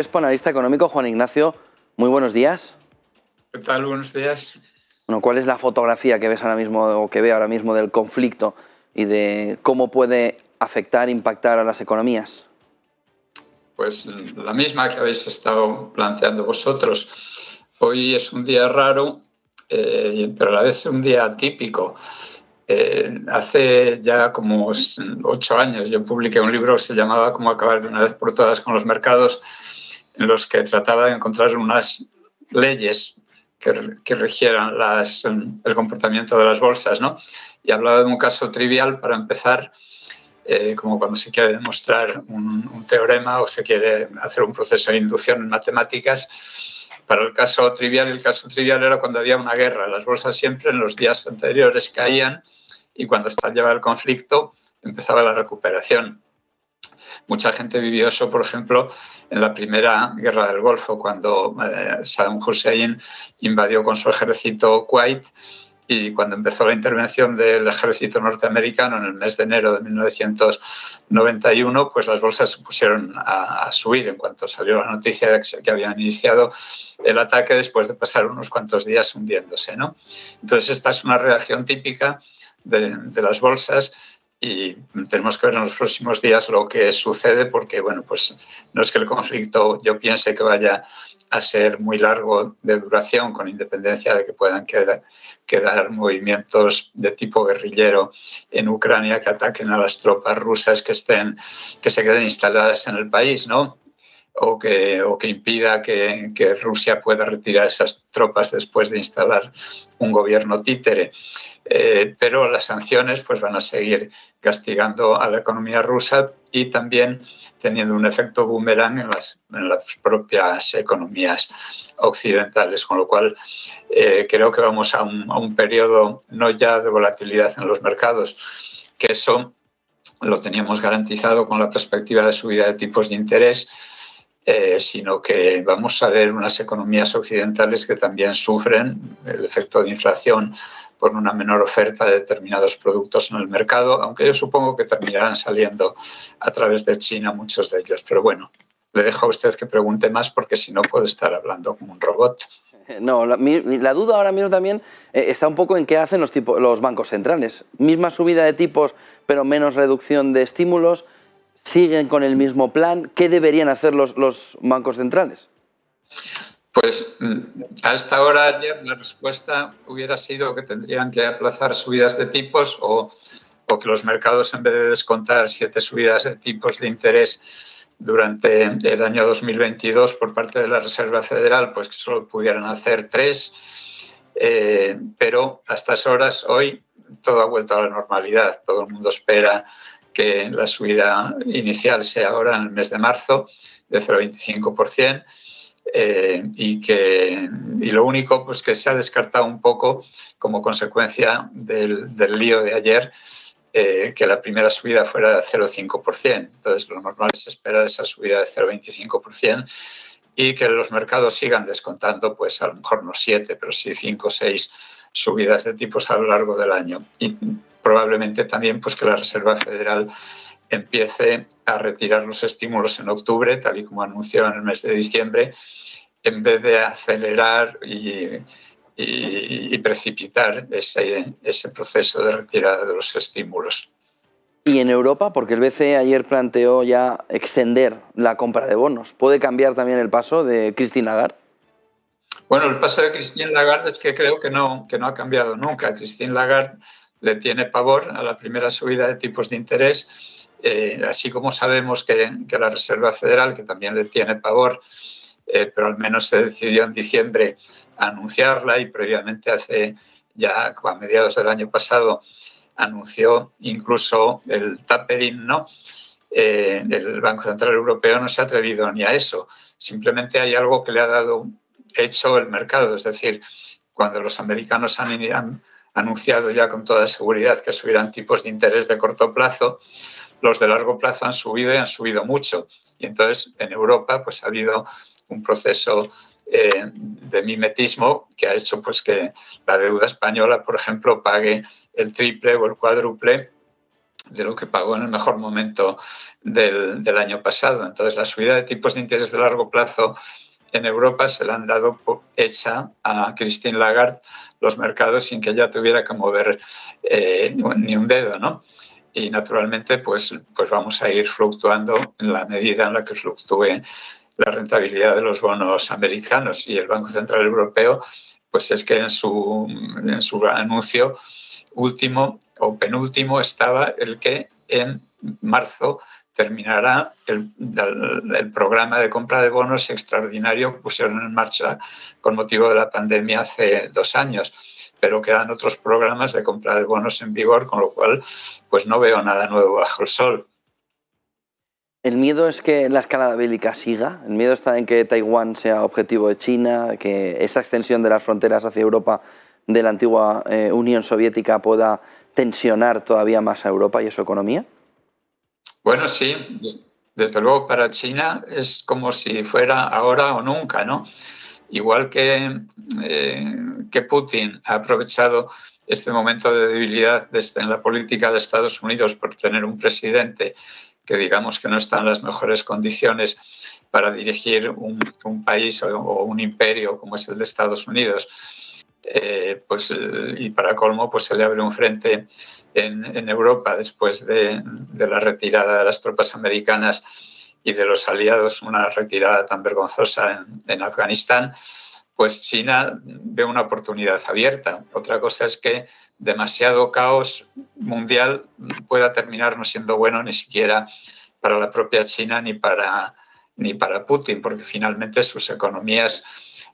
Analista económico, Juan Ignacio, muy buenos días. ¿Qué tal? Buenos días. Bueno, ¿cuál es la fotografía que ves ahora mismo o que ve ahora mismo del conflicto y de cómo puede afectar, impactar a las economías? Pues la misma que habéis estado planteando vosotros. Hoy es un día raro, pero a la vez es un día atípico. Hace ya como 8 años yo publiqué un libro que se llamaba Cómo acabar de una vez por todas con los mercados, en los que trataba de encontrar unas leyes que rigieran el comportamiento de las bolsas, ¿no? Y hablaba de un caso trivial para empezar, como cuando se quiere demostrar un teorema o se quiere hacer un proceso de inducción en matemáticas. Para el caso trivial era cuando había una guerra. Las bolsas siempre en los días anteriores caían y cuando estallaba el conflicto empezaba la recuperación. Mucha gente vivió eso, por ejemplo, en la primera guerra del Golfo, cuando Saddam Hussein invadió con su ejército Kuwait, y cuando empezó la intervención del ejército norteamericano en el mes de enero de 1991, pues las bolsas se pusieron a subir en cuanto salió la noticia de que habían iniciado el ataque después de pasar unos cuantos días hundiéndose, ¿no? Entonces esta es una reacción típica de las bolsas y tenemos que ver en los próximos días lo que sucede, porque bueno, pues no es que el conflicto yo piense que vaya a ser muy largo de duración, con independencia de que puedan quedar movimientos de tipo guerrillero en Ucrania que ataquen a las tropas rusas que se queden instaladas en el país, ¿no? O que impida que Rusia pueda retirar esas tropas después de instalar un gobierno títere. Pero las sanciones pues van a seguir castigando a la economía rusa y también teniendo un efecto boomerang en las propias economías occidentales, con lo cual creo que vamos a un periodo no ya de volatilidad en los mercados, que eso lo teníamos garantizado con la perspectiva de subida de tipos de interés, sino que vamos a ver unas economías occidentales que también sufren el efecto de inflación por una menor oferta de determinados productos en el mercado, aunque yo supongo que terminarán saliendo a través de China muchos de ellos. Pero bueno, le dejo a usted que pregunte más, porque si no puedo estar hablando como un robot. No, la duda ahora mismo también está un poco en qué hacen los bancos centrales. Misma subida de tipos, pero menos reducción de estímulos. ¿Siguen con el mismo plan? ¿Qué deberían hacer los bancos centrales? Pues a esta hora ayer la respuesta hubiera sido que tendrían que aplazar subidas de tipos o que los mercados, en vez de descontar 7 subidas de tipos de interés durante el año 2022 por parte de la Reserva Federal, pues que solo pudieran hacer 3. Pero a estas horas, hoy, todo ha vuelto a la normalidad. Todo el mundo espera que la subida inicial sea ahora en el mes de marzo de 0,25%. Y lo único pues que se ha descartado un poco como consecuencia del lío de ayer, que la primera subida fuera de 0,5%. Entonces lo normal es esperar esa subida de 0,25% y que los mercados sigan descontando, pues a lo mejor no 7, pero sí 5 o 6 subidas de tipos a lo largo del año. Y probablemente también pues que la Reserva Federal empiece a retirar los estímulos en octubre, tal y como anunció en el mes de diciembre, en vez de acelerar y precipitar ese proceso de retirada de los estímulos. Y en Europa, porque el BCE ayer planteó ya extender la compra de bonos, ¿puede cambiar también el paso de Christine Lagarde? Bueno, el paso de Christine Lagarde es que creo que no ha cambiado nunca. Christine Lagarde le tiene pavor a la primera subida de tipos de interés, así como sabemos que la Reserva Federal, que también le tiene pavor, pero al menos se decidió en diciembre a anunciarla, y previamente hace ya a mediados del año pasado anunció incluso el tapering, ¿no? El Banco Central Europeo no se ha atrevido ni a eso. Simplemente hay algo que le ha hecho el mercado, es decir, cuando los americanos han anunciado ya con toda seguridad que subirán tipos de interés de corto plazo, los de largo plazo han subido, y han subido mucho. Y entonces en Europa pues ha habido un proceso de mimetismo que ha hecho pues que la deuda española, por ejemplo, pague el triple o el cuádruple de lo que pagó en el mejor momento del año pasado. Entonces, la subida de tipos de interés de largo plazo en Europa se la han dado hecha a Christine Lagarde los mercados sin que ella tuviera que mover ni un dedo, ¿no? Y naturalmente, pues vamos a ir fluctuando en la medida en la que fluctúe la rentabilidad de los bonos americanos. Y el Banco Central Europeo, pues es que en su anuncio último o penúltimo estaba el que en marzo terminará el programa de compra de bonos extraordinario que pusieron en marcha con motivo de la pandemia hace 2 años. Pero quedan otros programas de compra de bonos en vigor, con lo cual pues no veo nada nuevo bajo el sol. El miedo es que la escalada bélica siga, el miedo está en que Taiwán sea objetivo de China, que esa extensión de las fronteras hacia Europa de la antigua Unión Soviética pueda tensionar todavía más a Europa y a su economía. Bueno, sí, desde luego para China es como si fuera ahora o nunca, ¿no? Igual que Putin ha aprovechado este momento de debilidad en la política de Estados Unidos por tener un presidente que digamos que no está en las mejores condiciones para dirigir un país o un imperio como es el de Estados Unidos. Y para colmo pues se le abre un frente en Europa después de la retirada de las tropas americanas y de los aliados, una retirada tan vergonzosa en Afganistán. Pues China ve una oportunidad abierta. Otra cosa es que demasiado caos mundial pueda terminar no siendo bueno ni siquiera para la propia China ni para Putin, porque finalmente sus economías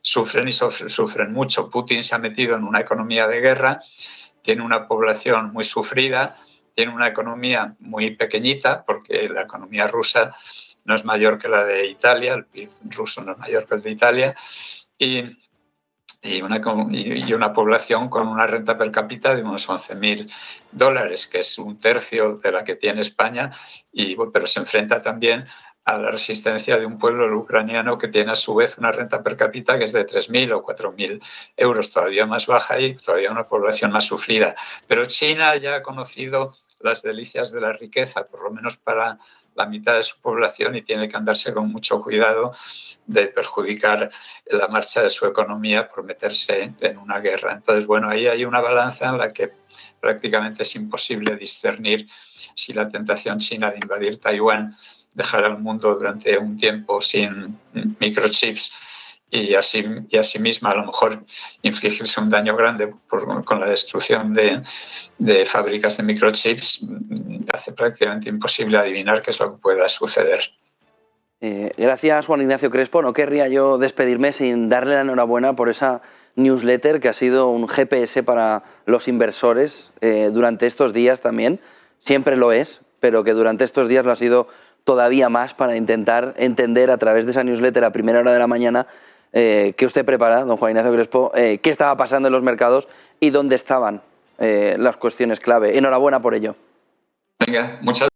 sufren y sufren mucho. Putin se ha metido en una economía de guerra, tiene una población muy sufrida, tiene una economía muy pequeñita, porque la economía rusa no es mayor que la de Italia, el PIB ruso no es mayor que el de Italia, y una población con una renta per cápita de unos $11.000, que es un tercio de la que tiene España, pero se enfrenta también a la resistencia de un pueblo ucraniano que tiene a su vez una renta per cápita que es de 3.000 o 4.000 euros, todavía más baja y todavía una población más sufrida. Pero China ya ha conocido las delicias de la riqueza, por lo menos para la mitad de su población, y tiene que andarse con mucho cuidado de perjudicar la marcha de su economía por meterse en una guerra. Entonces, bueno, ahí hay una balanza en la que prácticamente es imposible discernir si la tentación china de invadir Taiwán dejará al mundo durante un tiempo sin microchips y así misma a lo mejor infligirse un daño grande con la destrucción de fábricas de microchips, hace prácticamente imposible adivinar qué es lo que pueda suceder. Gracias, Juan Ignacio Crespo. No querría yo despedirme sin darle la enhorabuena por esa newsletter que ha sido un GPS para los inversores durante estos días también. Siempre lo es, pero que durante estos días lo ha sido todavía más para intentar entender a través de esa newsletter a primera hora de la mañana que usted prepara, don Juan Ignacio Crespo, qué estaba pasando en los mercados y dónde estaban las cuestiones clave. Enhorabuena por ello. Venga, muchas